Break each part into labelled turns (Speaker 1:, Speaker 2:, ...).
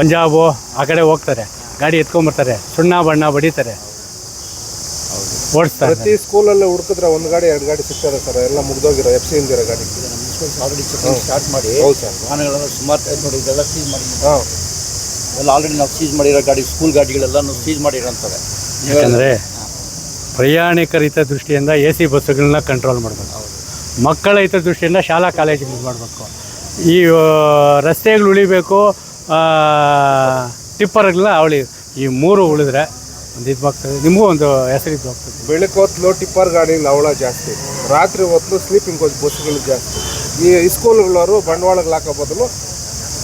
Speaker 1: ಪಂಜಾಬು ಆ ಕಡೆ ಹೋಗ್ತಾರೆ, ಗಾಡಿ ಎತ್ಕೊಂಡ್ಬರ್ತಾರೆ, ಸುಣ್ಣ ಬಣ್ಣ ಬಡಿತಾರೆ, ಓಡಿಸ್ತಾರೆ.
Speaker 2: ಪ್ರತಿ ಸ್ಕೂಲಲ್ಲಿ ಹುಡುಕಿದ್ರೆ ಒಂದು ಗಾಡಿ 2 ಗಾಡಿ ಸಿಗ್ತದೆ ಸರ್. ಎಲ್ಲ ಮುಗ್ದೋಗಿರೋ FC ಇಂದಿರೋ ಗಾಡಿ
Speaker 3: ಆಲ್ರೆಡಿ ಸ್ಟಾರ್ಟ್ ಮಾಡಿ.
Speaker 2: ಹೌದು ಸರ್.
Speaker 3: ವಾಹನಗಳೆಲ್ಲ ಸುಮಾರು ನೋಡಿ, ಇದೆಲ್ಲ ಸೀಸ್ ಮಾಡಿ. ಎಲ್ಲ ಆಲ್ರೆಡಿ ನಾವು ಸೀಸ್ ಮಾಡಿರೋ ಗಾಡಿ, ಸ್ಕೂಲ್ ಗಾಡಿಗಳೆಲ್ಲ ಸೀಸ್ ಮಾಡಿರೋಂಥವೆ.
Speaker 1: ಯಾಕಂದರೆ ಪ್ರಯಾಣಿಕರ ಹಿತದೃಷ್ಟಿಯಿಂದ AC ಬಸ್ಸುಗಳನ್ನ ಕಂಟ್ರೋಲ್ ಮಾಡಬೇಕು, ಮಕ್ಕಳ ಹಿತದೃಷ್ಟಿಯಿಂದ ಶಾಲಾ ಕಾಲೇಜುಗಳು ಮಾಡಬೇಕು. ಈ ರಸ್ತೆಗಳು ಉಳಿಬೇಕು, ಟಿಪ್ಪರ್ಗಳನ್ನ ಅವಳಿ ಈ 3 ಉಳಿದ್ರೆ ಒಂದು ಇದು ಆಗ್ತದೆ. ನಿಮಗೂ ಒಂದು ಹೆಸರು ಇದು ಆಗ್ತದೆ.
Speaker 2: ಬೆಳಗ್ಗೆ ಹೊತ್ತು ಟಿಪ್ಪರ್ ಗಾಡಿಗಳು ಅವಳ ಜಾಸ್ತಿ, ರಾತ್ರಿ ಹೊತ್ತು ಸ್ಲೀಪಿಂಗ್ ಕೋಚ್ ಬಸ್ಸುಗಳು ಜಾಸ್ತಿ. ಈ ಸ್ಕೂಲ್ಗಳವರು ಬಂಡವಾಳಗಳು ಹಾಕೋ ಬದಲು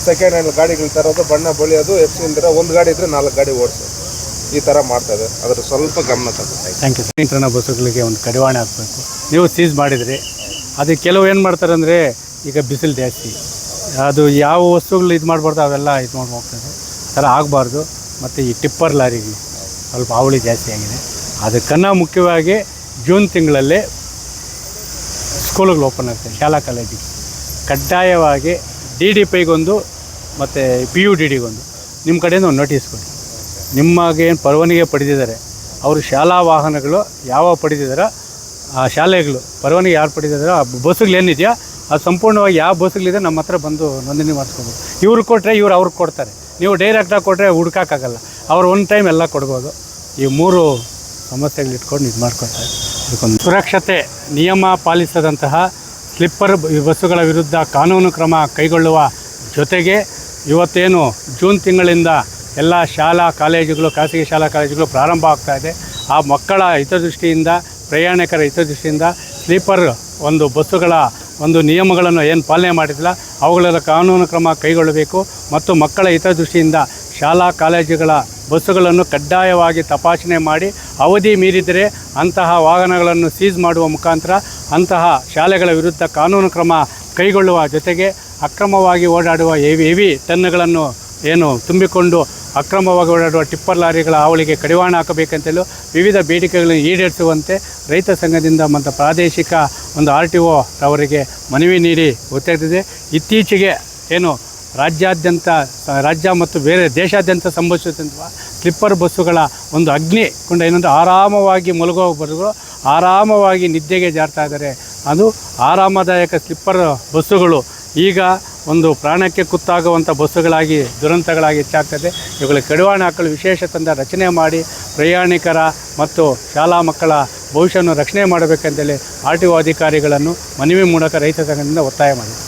Speaker 2: ಸೆಕೆಂಡ್ ಹ್ಯಾಂಡ್ ಗಾಡಿಗಳು ತರೋದು, ಬಣ್ಣ ಬಳಿಯೋದು, FC ಇಂದಿರೋ ಒಂದು ಗಾಡಿ ಇದ್ದರೆ 4 ಗಾಡಿ ಓಡಿಸೋದು, ಈ ಥರ ಮಾಡ್ತದೆ. ಅದ್ರ ಸ್ವಲ್ಪ ಗಮನ ತಗೋಬೇಕು.
Speaker 1: Thank you. ನಿಯಂತ್ರಣ ಬಸ್ಸುಗಳಿಗೆ ಒಂದು ಕಡಿವಾಣ ಹಾಕಬೇಕು. ನೀವು ಸೀಸ್ ಮಾಡಿದ್ರಿ, ಅದು ಕೆಲವು ಏನು ಮಾಡ್ತಾರೆ ಅಂದರೆ, ಈಗ ಬಿಸಿಲು ಜಾಸ್ತಿ, ಅದು ಯಾವ ವಸ್ತುಗಳು ಇದು ಮಾಡಬಾರ್ದು ಅವೆಲ್ಲ ಇದು ಮಾಡಿ ಹೋಗ್ತದೆ. ಆ ಥರ ಆಗಬಾರ್ದು. ಮತ್ತು ಈ ಟಿಪ್ಪರ್ ಲಾರಿಗೆ ಸ್ವಲ್ಪ ಹಾವಳಿ ಜಾಸ್ತಿ ಆಗಿದೆ. ಅದಕ್ಕನ್ನು ಮುಖ್ಯವಾಗಿ ಜೂನ್ ತಿಂಗಳಲ್ಲಿ ಸ್ಕೂಲುಗಳು ಓಪನ್ ಆಗ್ತದೆ, ಶಾಲಾ ಕಾಲೇಜಿಗೆ ಕಡ್ಡಾಯವಾಗಿ DDPಗೊಂದು ಮತ್ತು PUDDಗೊಂದು ನಿಮ್ಮ ಕಡೆಯಿಂದ ಒಂದು ನೋಟಿಸ್ ಕೊಡಿ. ನಿಮಗೆ ಏನು ಪರವಾನಗಿ ಪಡೆದಿದ್ದಾರೆ ಅವರು ಶಾಲಾ ವಾಹನಗಳು ಯಾವ ಪಡೆದಿದ್ದಾರೋ ಆ ಶಾಲೆಗಳು ಪರವಾನಗಿ ಯಾರು ಪಡೆದಿದ್ದಾರೋ ಆ ಬಸ್ಸುಗಳೇನಿದೆಯೋ ಅದು ಸಂಪೂರ್ಣವಾಗಿ ಯಾವ ಬಸ್ಸುಗಳಿದೆ ನಮ್ಮ ಹತ್ರ ಬಂದು ನೋಂದಣಿ ಮಾಡಿಸ್ಕೋಬೋದು. ಇವ್ರು ಕೊಟ್ಟರೆ ಇವ್ರು ಅವ್ರಿಗೆ ಕೊಡ್ತಾರೆ, ನೀವು ಡೈರೆಕ್ಟಾಗಿ ಕೊಟ್ಟರೆ ಹುಡ್ಕೋಕ್ಕಾಗಲ್ಲ. ಅವ್ರು ಒಂದು ಟೈಮ್ ಎಲ್ಲ ಕೊಡ್ಬೋದು. ಈ 3 ಸಮಸ್ಯೆಗಳು ಇಟ್ಕೊಂಡು ಇದು ಮಾಡ್ಕೊತಾರೆ. ಅದಕ್ಕೊಂದು ಸುರಕ್ಷತೆ ನಿಯಮ ಪಾಲಿಸದಂತಹ ಸ್ಲಿಪ್ಪರ್ ಬಸ್ಸುಗಳ ವಿರುದ್ಧ ಕಾನೂನು ಕ್ರಮ ಕೈಗೊಳ್ಳುವ ಜೊತೆಗೆ ಇವತ್ತೇನು ಜೂನ್ ತಿಂಗಳಿಂದ ಎಲ್ಲ ಶಾಲಾ ಕಾಲೇಜುಗಳು, ಖಾಸಗಿ ಶಾಲಾ ಕಾಲೇಜುಗಳು ಪ್ರಾರಂಭ ಆಗ್ತಾಯಿದೆ. ಆ ಮಕ್ಕಳ ಹಿತದೃಷ್ಟಿಯಿಂದ, ಪ್ರಯಾಣಿಕರ ಹಿತದೃಷ್ಟಿಯಿಂದ ಸ್ಲೀಪರ್ ಒಂದು ಬಸ್ಸುಗಳ ಒಂದು ನಿಯಮಗಳನ್ನು ಏನು ಪಾಲನೆ ಮಾಡಿದಿಲ್ಲ ಅವುಗಳ ಕಾನೂನು ಕ್ರಮ ಕೈಗೊಳ್ಳಬೇಕು. ಮತ್ತು ಮಕ್ಕಳ ಹಿತದೃಷ್ಟಿಯಿಂದ ಶಾಲಾ ಕಾಲೇಜುಗಳ ಬಸ್ಸುಗಳನ್ನು ಕಡ್ಡಾಯವಾಗಿ ತಪಾಸಣೆ ಮಾಡಿ ಅವಧಿ ಮೀರಿದರೆ ಅಂತಹ ವಾಹನಗಳನ್ನು ಸೀಸ್ ಮಾಡುವ ಮುಖಾಂತರ ಅಂತಹ ಶಾಲೆಗಳ ವಿರುದ್ಧ ಕಾನೂನು ಕ್ರಮ ಕೈಗೊಳ್ಳುವ ಜೊತೆಗೆ ಅಕ್ರಮವಾಗಿ ಓಡಾಡುವ ಹೆವಿ ಟನ್ನುಗಳನ್ನು ಏನು ತುಂಬಿಕೊಂಡು ಅಕ್ರಮವಾಗಿ ಓಡಾಡುವ ಟಿಪ್ಪರ್ ಲಾರಿಗಳ ಹಾವಳಿಗೆ ಕಡಿವಾಣ ಹಾಕಬೇಕಂತಲೂ ವಿವಿಧ ಬೇಡಿಕೆಗಳನ್ನು ಈಡೇರಿಸುವಂತೆ ರೈತ ಸಂಘದಿಂದ ಮತ್ತು ಪ್ರಾದೇಶಿಕ ಒಂದು RTO ಅವರಿಗೆ ಮನವಿ ನೀಡಿ ಗೊತ್ತಾಗ್ತಿದೆ. ಇತ್ತೀಚೆಗೆ ಏನು ರಾಜ್ಯ ಮತ್ತು ಬೇರೆ ದೇಶಾದ್ಯಂತ ಸಂಭವಿಸುತ್ತಿರುವ ಸ್ಲಿಪ್ಪರ್ ಬಸ್ಸುಗಳ ಒಂದು ಅಗ್ನಿಕುಂಡ ಏನಂದರೆ ಆರಾಮವಾಗಿ ಮಲಗುವವರೆಗೂ ಆರಾಮವಾಗಿ ನಿದ್ದೆಗೆ ಜಾರ್ತಾ ಇದ್ದಾರೆ. ಅದು ಆರಾಮದಾಯಕ ಸ್ಲಿಪ್ಪರ್ ಬಸ್ಸುಗಳು ಈಗ ಒಂದು ಪ್ರಾಣಕ್ಕೆ ಕುತ್ತಾಗುವಂಥ ಬಸ್ಸುಗಳಾಗಿ ದುರಂತಗಳಾಗಿ ಹೆಚ್ಚಾಗ್ತದೆ. ಇವುಗಳಿಗೆ ಕಡಿವಾಣ ಹಾಕಲು ವಿಶೇಷ ತಂಡ ರಚನೆ ಮಾಡಿ ಪ್ರಯಾಣಿಕರ ಮತ್ತು ಶಾಲಾ ಮಕ್ಕಳ ಭವಿಷ್ಯವನ್ನು ರಕ್ಷಣೆ ಮಾಡಬೇಕಂತೇಳಿ RTO ಅಧಿಕಾರಿಗಳನ್ನು ಮನವಿ ಮೂಲಕ ರೈತ ಸಂಘದಿಂದ ಒತ್ತಾಯ ಮಾಡಿದೆ.